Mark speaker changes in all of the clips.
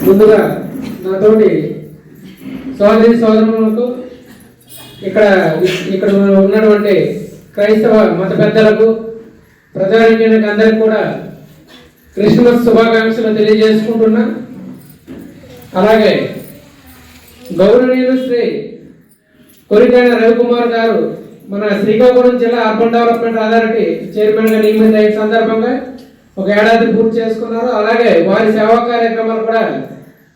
Speaker 1: ముందుగా నాతోటి సోదరి సోదరులకు ఇక్కడ ఉన్నటువంటి క్రైస్తవ మత పెద్దలకు ప్రజానికానికి అందరికీ కూడా క్రిస్మస్ శుభాకాంక్షలు తెలియజేసుకుంటున్నా. అలాగే గౌరవనీయులు శ్రీ కొరికైన రవికుమార్ గారు మన శ్రీకాకుళం జిల్లా అర్బన్ డెవలప్మెంట్ అథారిటీ చైర్మన్గా నియమిత సందర్భంగా ఒక ఏడాది పూర్తి చేసుకున్నారు. అలాగే వారి సేవా కార్యక్రమాలు కూడా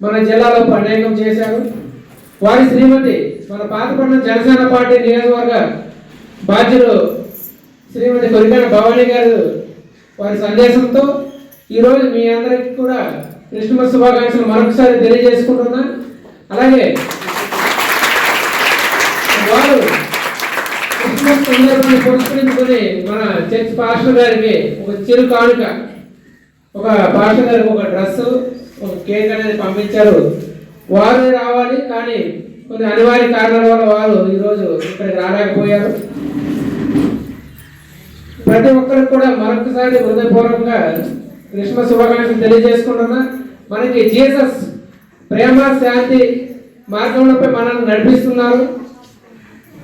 Speaker 1: మన జిల్లాలో అనేకం చేశారు. వారి శ్రీమతి మన పాతపట్నం జనసేన పార్టీ నియోజకవర్గ బాధ్యులు శ్రీమతి కొరికైన భవానీ గారు వారి సందేశంతో ఈరోజు మీ అందరికీ కూడా క్రిస్మస్ శుభాకాంక్షలు మరొకసారి తెలియజేసుకుంటున్నా. అలాగే వారు క్రిస్మస్ సందర్భాన్ని పురస్కరించుకొని మన చర్చ్ పాస్టర్ గారికి ఒక చిరు కానుక, ఒక పాస్టర్ గారికి ఒక డ్రెస్, ఒక కేక్ అనేది పంపించారు. వారు రావాలి కానీ కొన్ని అనివార్య కారణాల వల్ల వారు ఈరోజు ఇక్కడికి రాలేకపోయారు. ప్రతి ఒక్కరికి కూడా మరొకసారి హృదయపూర్వకంగా క్రిస్మస్ శుభాకాంక్షలు తెలియజేసుకుంటున్నా. మనకి జీసస్ ప్రేమ శాంతి మార్గంలోపై మనల్ని నడిపిస్తున్నారు.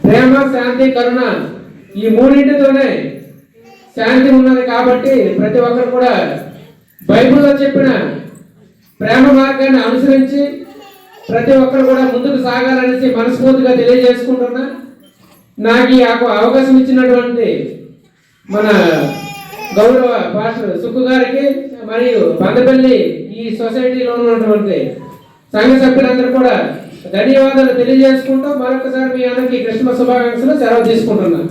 Speaker 1: ప్రేమ శాంతి కరుణ ఈ మూడింటితోనే శాంతి ఉన్నది. కాబట్టి ప్రతి ఒక్కరు కూడా బైబిల్లో చెప్పిన ప్రేమ మార్గాన్ని అనుసరించి ప్రతి ఒక్కరు కూడా ముందుకు సాగాలనేసి మనస్ఫూర్తిగా తెలియజేసుకుంటున్నా. నాకు ఈ అవకాశం ఇచ్చినటువంటి మన గౌరవ పాస్టర్ సుక్కు గారికి మరియు బందపల్లి ఈ సొసైటీలో ఉన్నటువంటి సంఘ సభ్యులందరూ కూడా ధన్యవాదాలు తెలియజేసుకుంటూ మరొకసారి మీ అందరికీ క్రిస్మస్ శుభాకాంక్షలు సెలవు తీసుకుంటున్నాను.